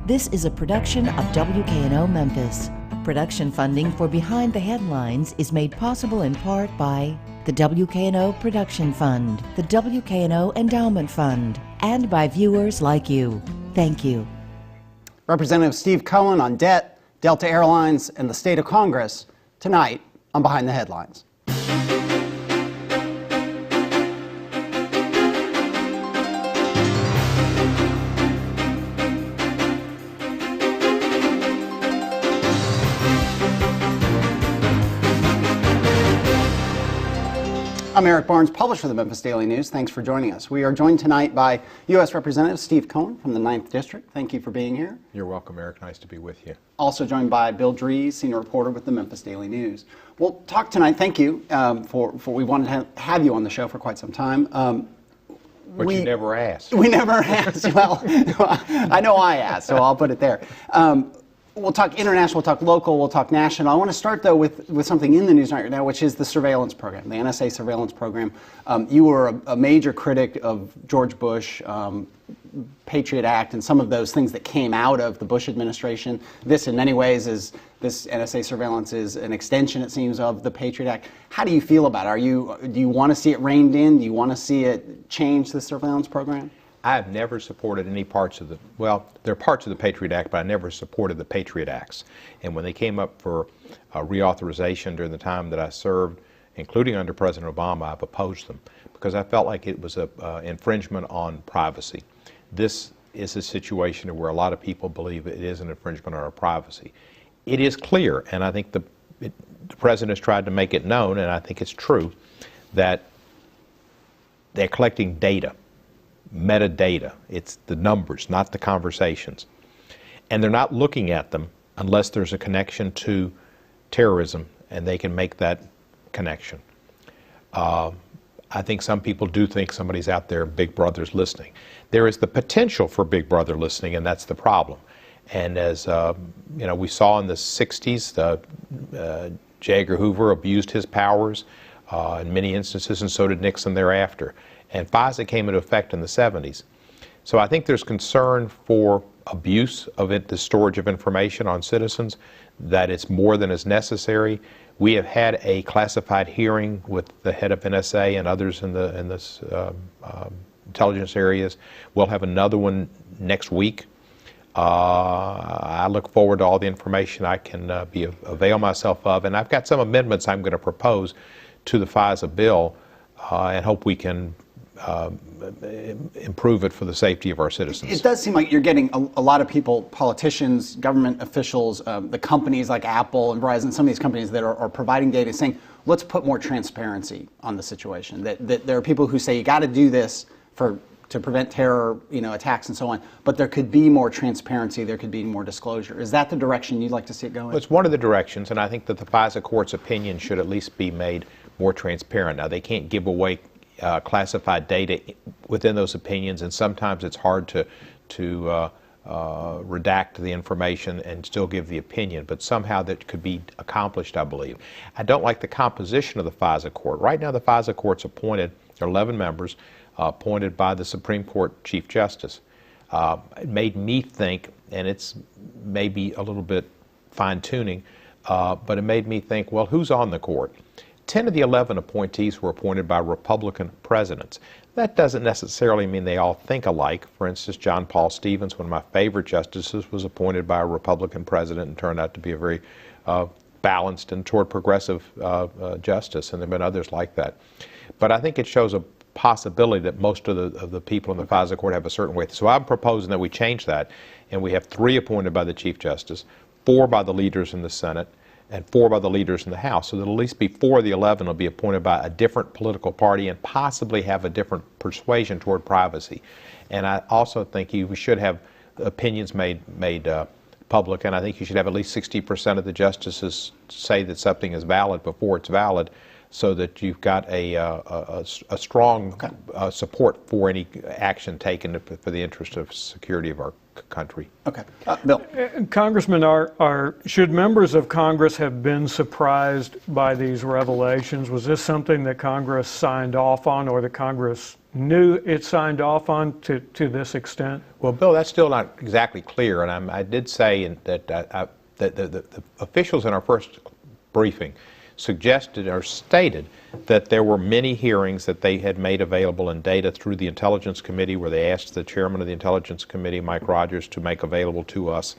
This is a production of WKNO Memphis. Production funding for Behind the Headlines is made possible in part by the WKNO Production Fund, the WKNO Endowment Fund, and by viewers like you. Thank you. Representative Steve Cohen on debt, Delta Airlines, and the state of Congress tonight on Behind the Headlines. I'm Eric Barnes, publisher of the Memphis Daily News. Thanks for joining us. We are joined tonight by U.S. Representative Steve Cohen from the 9th District. Thank you for being here. You're welcome, Eric. Nice to be with you. Also joined by Bill Dries, senior reporter with the Memphis Daily News. We'll talk tonight. Thank you for we wanted to have you on the show for quite some time. But you never asked. We never asked. Well, I know I asked, so I'll put it there. We'll talk international, we'll talk local, we'll talk national. I want to start, though, with something in the news right now, which is the surveillance program, the NSA surveillance program. You were a major critic of George Bush, Patriot Act, and some of those things that came out of the Bush administration. This, in many ways, this NSA surveillance is an extension, it seems, of the Patriot Act. How do you feel about it? Do you want to see it reined in? Do you want to see it change, the surveillance program? I've never supported any parts of there are parts of the Patriot Act, but I never supported the Patriot Acts. And when they came up for reauthorization during the time that I served, including under President Obama, I've opposed them because I felt like it was an infringement on privacy. This is a situation where a lot of people believe it is an infringement on our privacy. It is clear, and I think the President has tried to make it known, and I think it's true, that they're collecting data. Metadata. It's the numbers, not the conversations. And they're not looking at them unless there's a connection to terrorism and they can make that connection. I think some people do think somebody's out there, Big Brother's listening. There is the potential for Big Brother listening, and that's the problem. And as we saw in the 60s, J. Edgar Hoover abused his powers in many instances, and so did Nixon thereafter. And FISA came into effect in the 70s. So I think there's concern for abuse of the storage of information on citizens, that it's more than is necessary. We have had a classified hearing with the head of NSA and others in this intelligence areas. We'll have another one next week. I look forward to all the information I can avail myself of. And I've got some amendments I'm going to propose to the FISA bill and hope we can improve it for the safety of our citizens. It does seem like you're getting a lot of people, politicians, government officials, the companies like Apple and Verizon, some of these companies that are providing data, saying, let's put more transparency on the situation. That there are people who say you got to do this to prevent terror, attacks and so on, but there could be more transparency, there could be more disclosure. Is that the direction you'd like to see it going? Well, it's one of the directions, and I think that the FISA court's opinion should at least be made more transparent. Now, they can't give away classified data within those opinions, and sometimes it's hard to redact the information and still give the opinion, but somehow that could be accomplished, I believe. I don't like the composition of the FISA court. Right now the FISA court's appointed, there are 11 members, appointed by the Supreme Court Chief Justice. It made me think, and it's maybe a little bit fine-tuning, but it made me think, well, who's on the court? 10 of the 11 appointees were appointed by Republican presidents. That doesn't necessarily mean they all think alike. For instance, John Paul Stevens, one of my favorite justices, was appointed by a Republican president and turned out to be a very balanced and toward progressive justice, and there have been others like that. But I think it shows a possibility that most of the people in the FISA court have a certain way. So I'm proposing that we change that, and we have 3 appointed by the Chief Justice, 4 by the leaders in the Senate, and 4 by the leaders in the House, so that at least be 4 of the 11 will be appointed by a different political party and possibly have a different persuasion toward privacy. And I also think we should have opinions made public, and I think you should have at least 60% of the justices say that something is valid before it's valid, so that you've got a strong support for any action taken for the interest of security of our country. Okay. Bill. Congressman, should members of Congress have been surprised by these revelations? Was this something that Congress signed off on or that Congress knew it signed off on to this extent? Well, Bill, that's still not exactly clear, and I did say that the officials in our first briefing suggested or stated that there were many hearings that they had made available in data through the Intelligence Committee, where they asked the chairman of the Intelligence Committee, Mike Rogers, to make available to us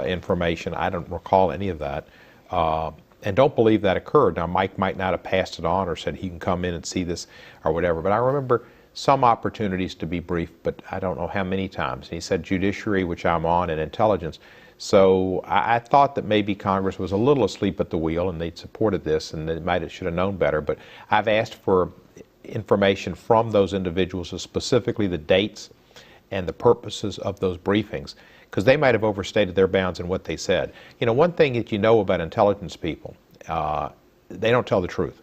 information. I don't recall any of that, and don't believe that occurred. Now, Mike might not have passed it on or said he can come in and see this or whatever, but I remember some opportunities to be briefed, but I don't know how many times. And he said Judiciary, which I'm on, and Intelligence. So I thought that maybe Congress was a little asleep at the wheel and they'd supported this, and they should have known better. But I've asked for information from those individuals, specifically the dates and the purposes of those briefings, because they might have overstated their bounds in what they said. You know, one thing that you know about intelligence people, they don't tell the truth.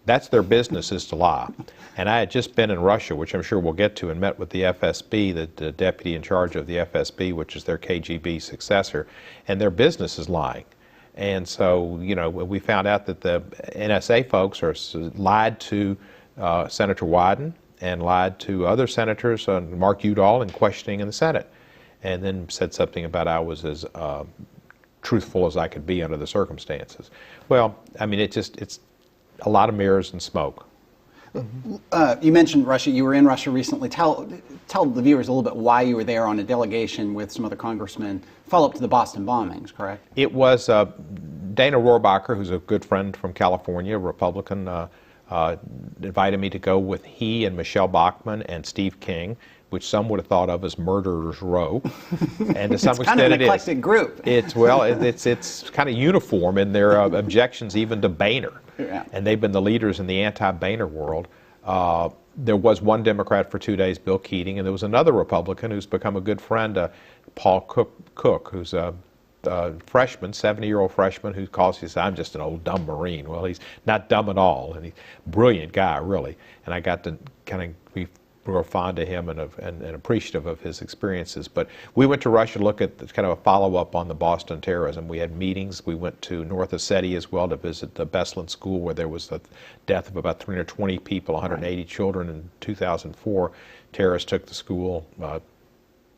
That's their business, is to lie. And I had just been in Russia, which I'm sure we'll get to, and met with the FSB, the deputy in charge of the FSB, which is their KGB successor, and their business is lying. And so, you know, we found out that the NSA folks lied to Senator Wyden and lied to other senators, Mark Udall, in questioning in the Senate, and then said something about I was as truthful as I could be under the circumstances. Well, I mean, it's a lot of mirrors and smoke. You mentioned Russia. You were in Russia recently. Tell the viewers a little bit why you were there on a delegation with some other congressmen, follow up to the Boston bombings, correct? It was Dana Rohrabacher, who's a good friend from California, a Republican, invited me to go with he and Michelle Bachmann and Steve King, which some would have thought of as Murderers Row, and to some it's extent kind of an it eclectic is. Group. It's kind of uniform in their objections even to Boehner. Yeah. And they've been the leaders in the anti-Boehner world. There was one Democrat for 2 days, Bill Keating, and there was another Republican who's become a good friend, Paul Cook, who's a freshman, 70-year-old freshman, who calls, he says, I'm just an old dumb Marine. Well, he's not dumb at all, and he's a brilliant guy, really. And I got to kind of be real fond of him and appreciative of his experiences. But we went to Russia to look at kind of a follow-up on the Boston terrorism. We had meetings. We went to North Ossetia as well to visit the Beslan school, where there was the death of about 320 people, 180 children in 2004. Terrorists took the school.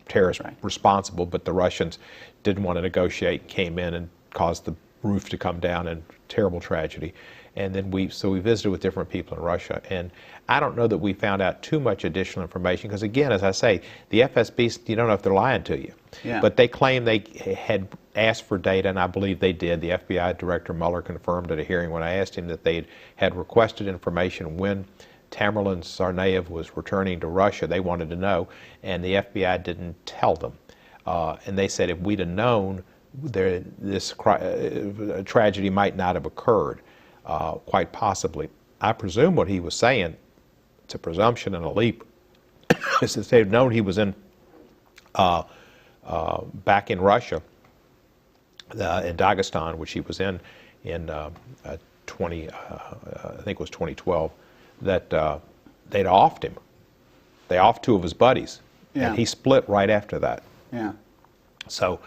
Terrorists responsible, but the Russians didn't want to negotiate, came in and caused the roof to come down, and terrible tragedy. And then we visited with different people in Russia, and I don't know that we found out too much additional information, because again, as I say, the FSB, you don't know if they're lying to you. Yeah. But they claim they had asked for data, and I believe they did. The FBI Director Mueller confirmed at a hearing when I asked him that they had requested information when Tamerlan Tsarnaev was returning to Russia. They wanted to know, and the FBI didn't tell them. And they said if we'd have known, this tragedy might not have occurred. Quite possibly. I presume what he was saying, it's a presumption and a leap, is that they'd known he was in back in Russia, in Dagestan, which he was in 20, I think it was 2012, that they'd offed him. They offed two of his buddies, and he split right after that. Yeah. So,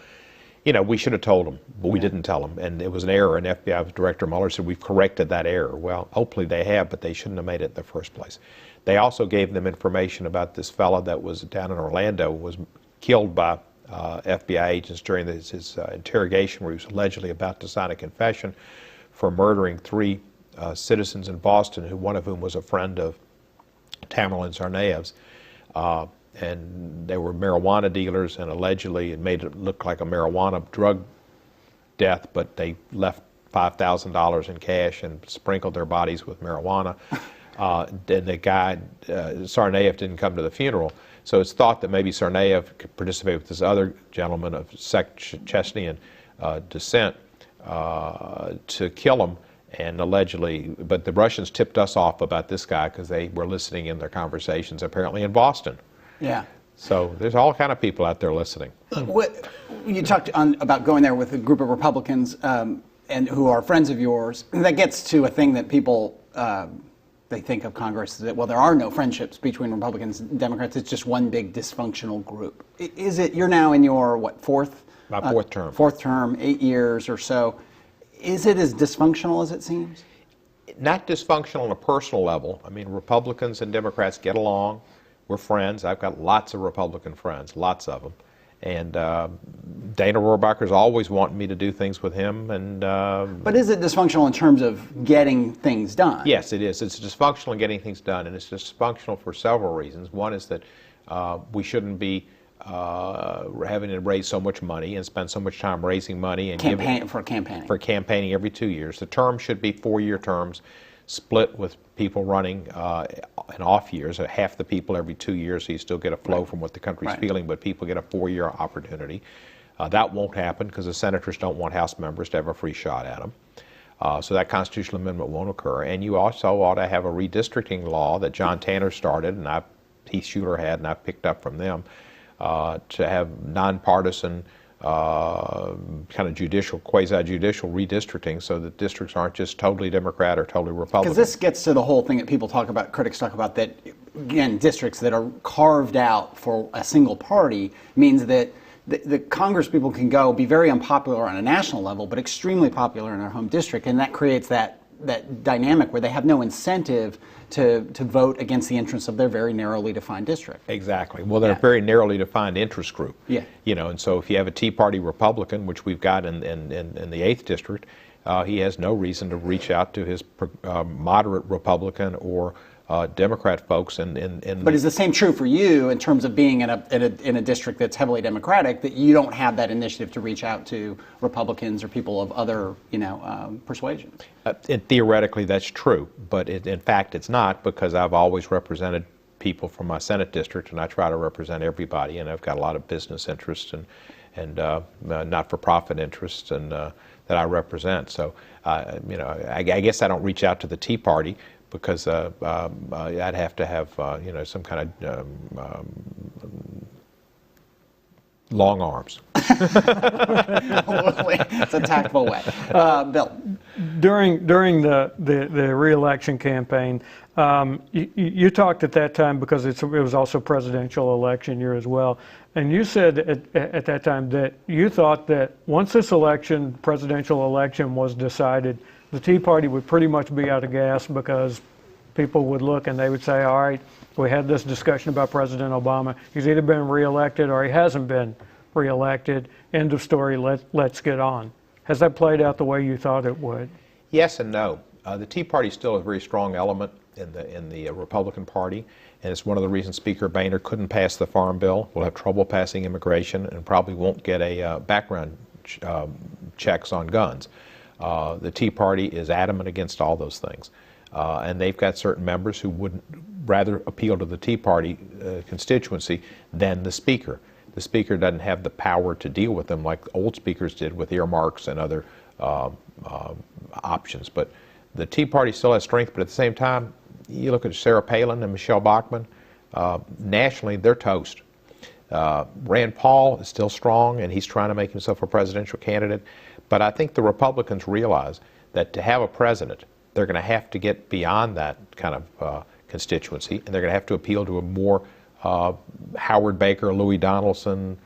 you know, we should have told them, but we didn't tell them, and it was an error, and FBI Director Mueller said, we've corrected that error. Well, hopefully they have, but they shouldn't have made it in the first place. They also gave them information about this fellow that was down in Orlando, was killed by FBI agents during his interrogation, where he was allegedly about to sign a confession for murdering 3 citizens in Boston, one of whom was a friend of Tamerlan Tsarnaev's. And they were marijuana dealers, and allegedly it made it look like a marijuana drug death, but they left $5,000 in cash and sprinkled their bodies with marijuana. Then the guy, Tsarnaev, didn't come to the funeral. So it's thought that maybe Tsarnaev could participate with this other gentleman of Chechnyan descent to kill him. And allegedly, but the Russians tipped us off about this guy because they were listening in their conversations apparently in Boston. Yeah. So there's all kind of people out there listening. You talked about going there with a group of Republicans and who are friends of yours. That gets to a thing that people, they think of Congress, that, well, there are no friendships between Republicans and Democrats. It's just one big dysfunctional group. Is it, you're now in your, fourth? My fourth term. Fourth term, 8 years or so. Is it as dysfunctional as it seems? not dysfunctional on a personal level. I mean, Republicans and Democrats get along. We're friends. I've got lots of Republican friends, lots of them. And Dana Rohrabacher's always wanting me to do things with him. And but is it dysfunctional in terms of getting things done? yes, it is. It's dysfunctional in getting things done, and it's dysfunctional for several reasons. One is that we shouldn't be having to raise so much money and spend so much time raising money and for campaigning every 2 years. The term should be 4-year terms, split with people running in off years, half the people every 2 years, so you still get a flow from what the country's feeling, but people get a 4-year opportunity. That won't happen because the senators don't want House members to have a free shot at them. So that constitutional amendment won't occur. And you also ought to have a redistricting law that John Tanner started, and Heath Shuler had, and I've picked up from them, to have nonpartisan kind of judicial, quasi-judicial redistricting so that districts aren't just totally Democrat or totally Republican. Because this gets to the whole thing that people talk about, critics talk about, that, again, districts that are carved out for a single party means that the Congress people can go be very unpopular on a national level, but extremely popular in their home district, and that creates that dynamic where they have no incentive to vote against the interests of their very narrowly defined district. Exactly. Well, they're a very narrowly defined interest group. Yeah. You know, and so if you have a Tea Party Republican, which we've got in the 8th District, he has no reason to reach out to his moderate Republican or Democrat folks. But is the same true for you in terms of being in a district that's heavily Democratic, that you don't have that initiative to reach out to Republicans or people of other, persuasions? And theoretically, that's true, but in fact, it's not, because I've always represented people from my Senate district, and I try to represent everybody, and I've got a lot of business interests and not-for-profit interests and that I represent. So, I guess I don't reach out to the Tea Party, because I'd have to have some kind of long arms. It's a tactful way. Bill. During the re-election campaign, you talked at that time, because it was also presidential election year as well, and you said at that time that you thought that once this presidential election was decided, the Tea Party would pretty much be out of gas, because people would look and they would say, all right, we had this discussion about President Obama. He's either been reelected or he hasn't been reelected. End of story, let's get on. Has that played out the way you thought it would? Yes and no. The Tea Party is still a very strong element in the Republican Party, and it's one of the reasons Speaker Boehner couldn't pass the Farm Bill, will have trouble passing immigration, and probably won't get a background checks on guns. The Tea Party is adamant against all those things. And they've got certain members who would rather appeal to the Tea Party constituency than the Speaker. The Speaker doesn't have the power to deal with them like old speakers did with earmarks and other options. But the Tea Party still has strength, but at the same time, you look at Sarah Palin and Michelle Bachmann, nationally, they're toast. Rand Paul is still strong, and he's trying to make himself a presidential candidate. But I think the Republicans realize that to have a president, they're going to have to get beyond that kind of constituency, and they're going to have to appeal to a more Howard Baker, Louis Donaldson,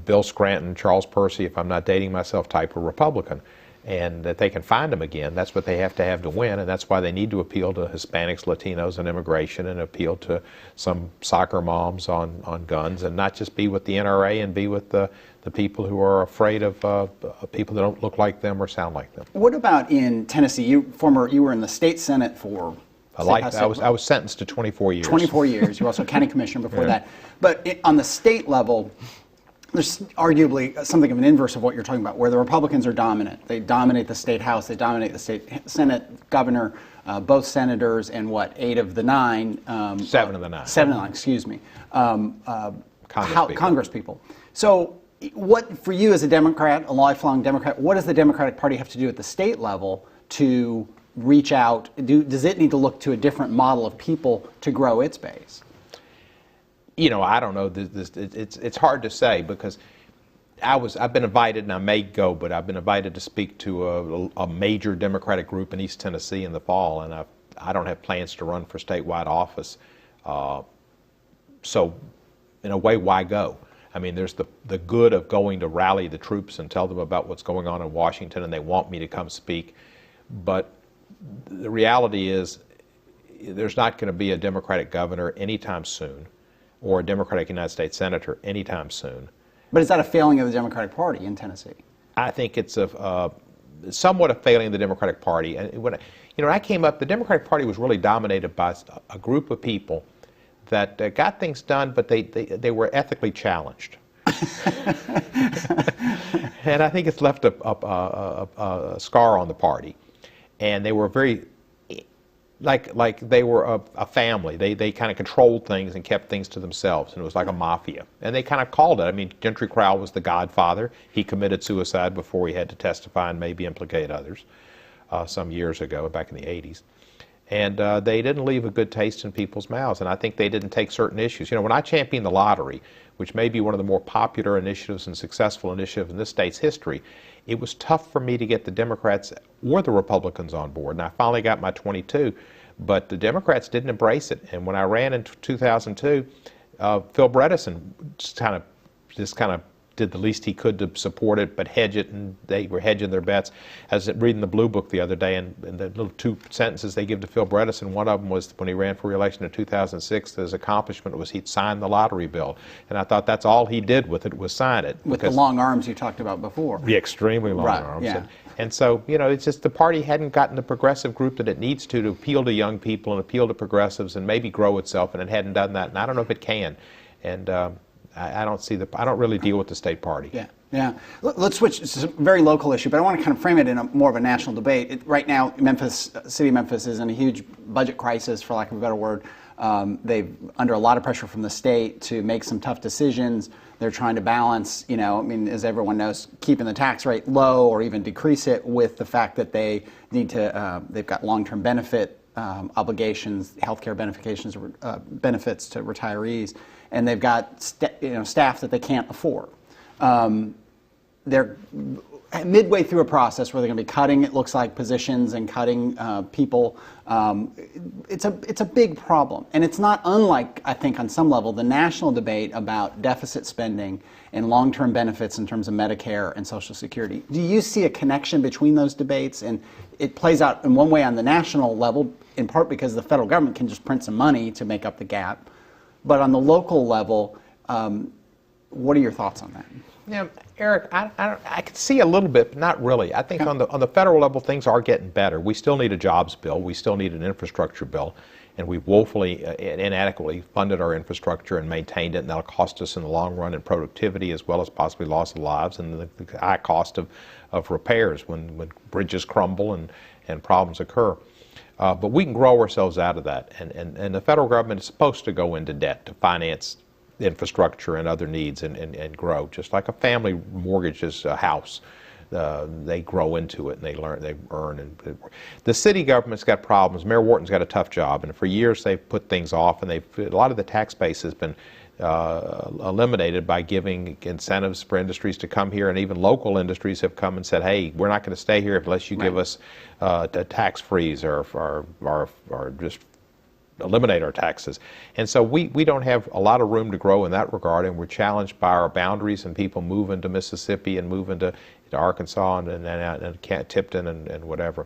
Bill Scranton, Charles Percy, if I'm not dating myself, type of Republican. And that they can find them again. That's what they have to win, and that's why they need to appeal to Hispanics, Latinos, and immigration, and appeal to some soccer moms on guns, and not just be with the NRA and be with the people who are afraid of people that don't look like them or sound like them. What about in Tennessee? You were in the state Senate for I was sentenced to 24 years. 24 years. You were also county commissioner before that. But on the state level, there's arguably something of an inverse of what you're talking about, where the Republicans are dominant. They dominate the state House, they dominate the state Senate, governor, both senators, and 8 of the 9? 7 of the 9. 7 of the 9, excuse me. Congress people. So what, for you as a Democrat, a lifelong Democrat, what does the Democratic Party have to do at the state level to reach out? Does it need to look to a different model of people to grow its base? I don't know. It's hard to say, because I've been invited, and I may go, but I've been invited to speak to a major Democratic group in East Tennessee in the fall, and I don't have plans to run for statewide office. So, in a way, why go? I mean, there's the good of going to rally the troops and tell them about what's going on in Washington, and they want me to come speak. But the reality is there's not going to be a Democratic governor anytime soon, or a Democratic United States senator anytime soon. But is that a failing of the Democratic Party in Tennessee? I think it's somewhat a failing of the Democratic Party. And when I came up, the Democratic Party was really dominated by a group of people that got things done, but they were ethically challenged. And I think it's left a scar on the party. And they were very, like they were a family. They kind of controlled things and kept things to themselves, and it was like a mafia. And they kind of called it. I mean, Gentry Crowell was the godfather. He committed suicide before he had to testify and maybe implicate others some years ago, back in the 80s. And they didn't leave a good taste in people's mouths, and I think they didn't take certain issues. When I championed the lottery, which may be one of the more popular initiatives and successful initiatives in this state's history, it was tough for me to get the Democrats or the Republicans on board. And I finally got my 22, but the Democrats didn't embrace it. And when I ran in 2002, Phil Bredesen just kind of did the least he could to support it, but hedge it, and they were hedging their bets. I was reading the Blue Book the other day, and the little 2 sentences they give to Phil Bredesen, one of them was when he ran for re-election in 2006, his accomplishment was he'd signed the lottery bill. And I thought that's all he did with it was sign it. With the long arms you talked about before. The extremely long arms. Yeah. And so, it's just the party hadn't gotten the progressive group that it needs to appeal to young people and appeal to progressives and maybe grow itself, and it hadn't done that. And I don't know if it can. And I don't really deal with the state party. Yeah. Let's switch. It's a very local issue, but I want to kind of frame it in more of a national debate. Right now, City of Memphis is in a huge budget crisis, for lack of a better word. They've under a lot of pressure from the state to make some tough decisions. They're trying to balance, as everyone knows, keeping the tax rate low or even decrease it with the fact that they need to, they've got long-term benefit obligations, healthcare benefits to retirees, and they've got staff that they can't afford. They're midway through a process where they're going to be cutting, it looks like, positions and cutting people. It's a big problem, and it's not unlike, I think, on some level, the national debate about deficit spending and long-term benefits in terms of Medicare and Social Security. Do you see a connection between those debates? And it plays out in one way on the national level, in part because the federal government can just print some money to make up the gap. But on the local level, what are your thoughts on that? Yeah, Eric, I could see a little bit, but not really. I think on the federal level, things are getting better. We still need a jobs bill. We still need an infrastructure bill. And we've woefully inadequately funded our infrastructure and maintained it, and that'll cost us in the long run in productivity as well as possibly loss of lives and the high cost of repairs when bridges crumble and problems occur. But we can grow ourselves out of that. And the federal government is supposed to go into debt to finance infrastructure and other needs and grow, just like a family mortgages a house. They grow into it and they earn. And the city government's got problems. Mayor Wharton's got a tough job, and for years they've put things off, and a lot of the tax base has been eliminated by giving incentives for industries to come here, and even local industries have come and said, hey, we're not going to stay here unless you give us a tax freeze or just eliminate our taxes. And so we don't have a lot of room to grow in that regard, and we're challenged by our boundaries and people move into Mississippi and move into Arkansas and Tipton and whatever.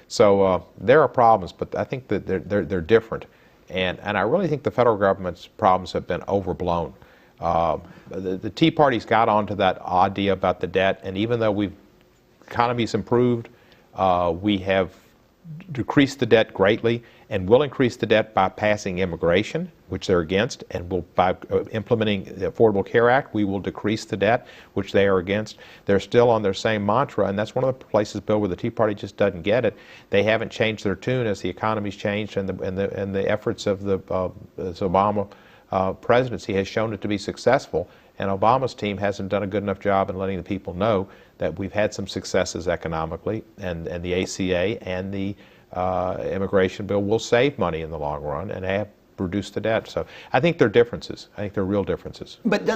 So there are problems, but I think that they're different. And I really think the federal government's problems have been overblown. The Tea Party's got onto that idea about the debt, and even though the economy's improved, we have decreased the debt greatly, and will increase the debt by passing immigration, which they're against, and by implementing the Affordable Care Act, we will decrease the debt, which they are against. They're still on their same mantra, and that's one of the places, Bill, where the Tea Party just doesn't get it. They haven't changed their tune as the economy's changed, and the efforts of the Obama presidency has shown it to be successful. And Obama's team hasn't done a good enough job in letting the people know that we've had some successes economically, and the ACA and the immigration bill will save money in the long run and have reduced the debt. So I think there are differences. I think there are real differences. But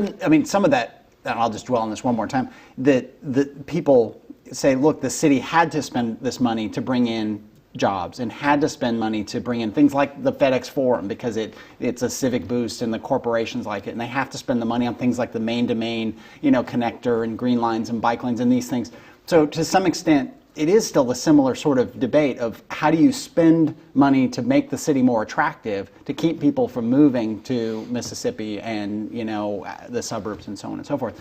some of that, and I'll just dwell on this one more time, that people say, look, the city had to spend this money to bring in jobs and had to spend money to bring in things like the FedEx Forum because it's a civic boost and the corporations like it, and they have to spend the money on things like the main-to-main connector and green lines and bike lanes and these things. So to some extent, it is still a similar sort of debate of how do you spend money to make the city more attractive to keep people from moving to Mississippi and the suburbs and so on and so forth.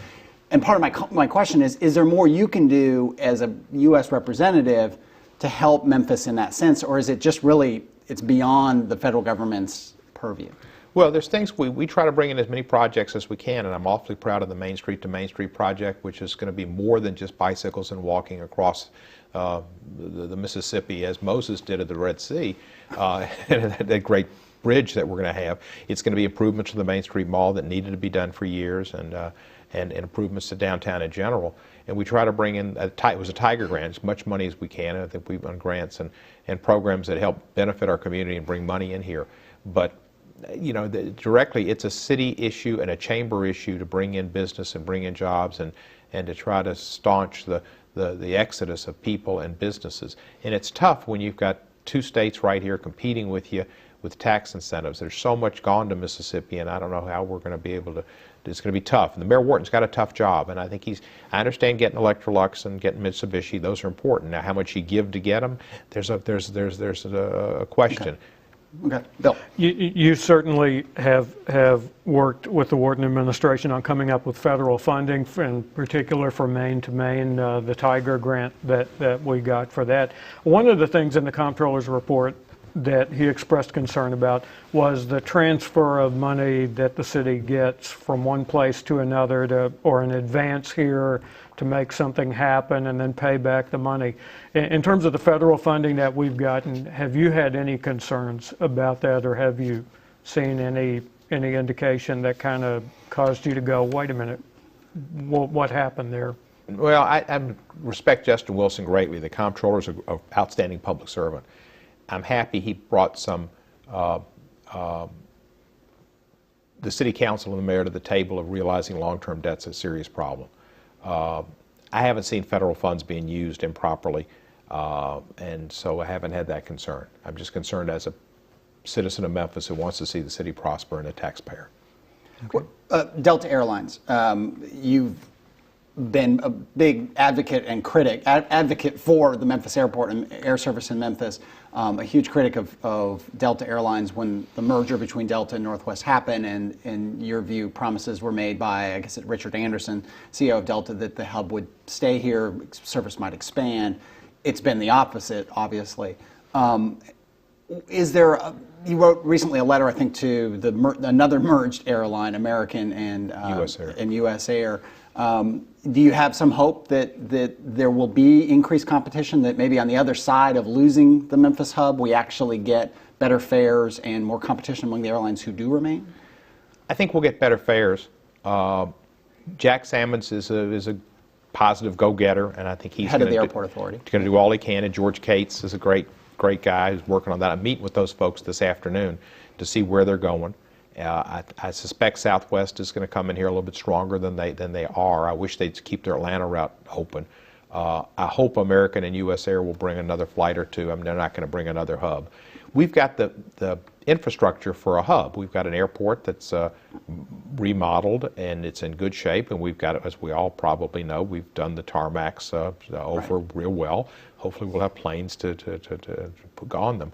And part of my question is there more you can do as a U.S. representative to help Memphis in that sense, or is it just really it's beyond the federal government's purview? Well, there's things we try to bring in as many projects as we can, and I'm awfully proud of the Main Street to Main Street project, which is going to be more than just bicycles and walking across the Mississippi as Moses did at the Red Sea, and that great bridge that we're going to have. It's going to be improvements to the Main Street Mall that needed to be done for years, and improvements to downtown in general. And we try to bring in, it was a Tiger Grant, as much money as we can. And I think we've done grants and programs that help benefit our community and bring money in here. But directly, it's a city issue and a chamber issue to bring in business and bring in jobs and to try to staunch the exodus of people and businesses. And it's tough when you've got two states right here competing with you with tax incentives. There's so much gone to Mississippi, and I don't know how we're going to be able to. It's going to be tough. And the Mayor Wharton's got a tough job, and I think I understand getting Electrolux and getting Mitsubishi; those are important. Now, how much you give to get them, there's a question. Okay, Bill. You certainly have worked with the Wharton administration on coming up with federal funding, in particular for Main to Main, the Tiger Grant that we got for that. One of the things in the comptroller's report that he expressed concern about was the transfer of money that the city gets from one place to another, or an advance here to make something happen and then pay back the money. In terms of the federal funding that we've gotten, have you had any concerns about that, or have you seen any indication that kind of caused you to go, wait a minute, what happened there? Well, I respect Justin Wilson greatly. The comptroller's an outstanding public servant. I'm happy he brought some, the city council and the mayor to the table of realizing long-term debt's a serious problem. I haven't seen federal funds being used improperly, and so I haven't had that concern. I'm just concerned as a citizen of Memphis who wants to see the city prosper and a taxpayer. Okay. Delta Airlines, you've been a big advocate and advocate for the Memphis Airport and air service in Memphis, a huge critic of Delta Airlines when the merger between Delta and Northwest happened, and in your view, promises were made by, I guess, Richard Anderson, CEO of Delta, that the hub would stay here, service might expand. It's been the opposite, obviously. You wrote recently a letter, I think, to another merged airline, American and US Air. Do you have some hope that there will be increased competition, that maybe on the other side of losing the Memphis hub, we actually get better fares and more competition among the airlines who do remain? I think we'll get better fares. Jack Sammons is a positive go-getter, and I think he's head of the airport authority. He's going to do all he can, and George Cates is a great guy who's working on that. I'm meeting with those folks this afternoon to see where they're going. I suspect Southwest is going to come in here a little bit stronger than they are. I wish they'd keep their Atlanta route open. I hope American and US Air will bring another flight or two. I mean, they're not going to bring another hub. We've got the infrastructure for a hub. We've got an airport that's remodeled and it's in good shape, and we've got, as we all probably know, we've done the tarmacs over real well. Hopefully we'll have planes to put on them.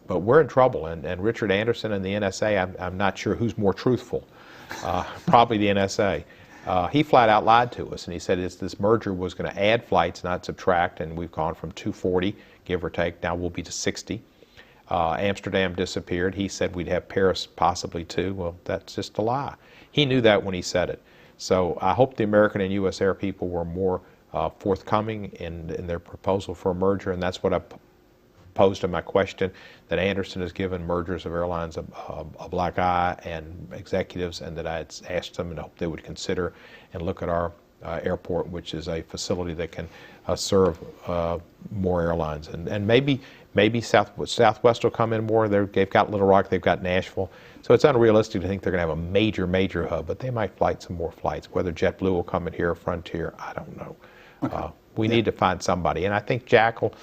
But we're in trouble, and Richard Anderson and the NSA, I'm not sure who's more truthful. Probably the NSA. He flat out lied to us, and he said this merger was going to add flights, not subtract, and we've gone from 240, give or take, now we'll be to 60. Amsterdam disappeared. He said we'd have Paris possibly too. Well, that's just a lie. He knew that when he said it. So I hope the American and US Air people were more forthcoming in their proposal for a merger, and that's what I posed in my question, that Anderson has given mergers of airlines a black eye and executives, and that I had asked them and hoped they would consider and look at our airport, which is a facility that can serve more airlines. And maybe Southwest will come in more. They've got Little Rock, they've got Nashville. So it's unrealistic to think they're going to have a major hub, but they might flight some more flights. Whether JetBlue will come in here or Frontier, I don't know. Okay. We need to find somebody. And I think Jack will.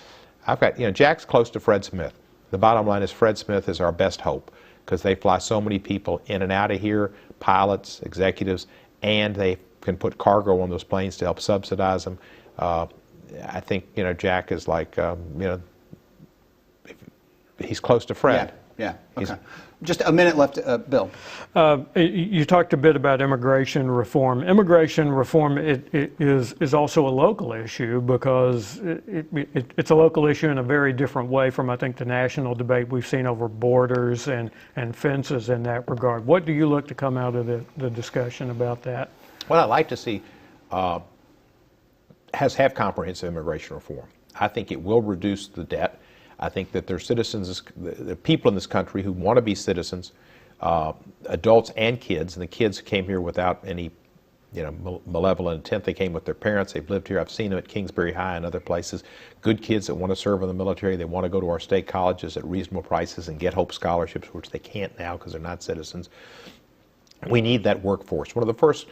Jack's close to Fred Smith. The bottom line is Fred Smith is our best hope, because they fly so many people in and out of here, pilots, executives, and they can put cargo on those planes to help subsidize them. I think, Jack is like, he's close to Fred. Yeah. Okay. Just a minute left, Bill. You talked a bit about immigration reform. Immigration reform is also a local issue because it's a local issue in a very different way from, I think, the national debate we've seen over borders and fences in that regard. What do you look to come out of the discussion about that? What I'd like to see have comprehensive immigration reform. I think it will reduce the debt. I think that there are citizens, the people in this country who want to be citizens, adults and kids, and the kids came here without any, malevolent intent. They came with their parents. They've lived here. I've seen them at Kingsbury High and other places. Good kids that want to serve in the military. They want to go to our state colleges at reasonable prices and get Hope scholarships, which they can't now because they're not citizens. We need that workforce. One of the first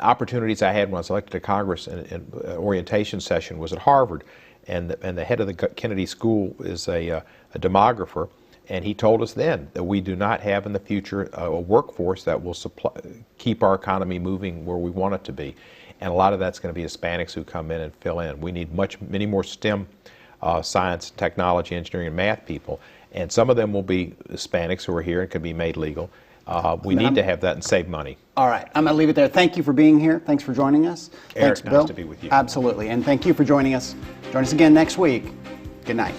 opportunities I had when I was elected to Congress in orientation session was at Harvard. And the head of the Kennedy School is a demographer, and he told us then that we do not have in the future a workforce that will keep our economy moving where we want it to be. And a lot of that's going to be Hispanics who come in and fill in. We need many more STEM, science, technology, engineering, and math people. And some of them will be Hispanics who are here and can be made legal. We need to have that and save money. All right, I'm going to leave it there. Thank you for being here. Thanks for joining us. Eric, Thanks, Bill. nice to be with you. Absolutely, and thank you for joining us. Join us again next week. Good night.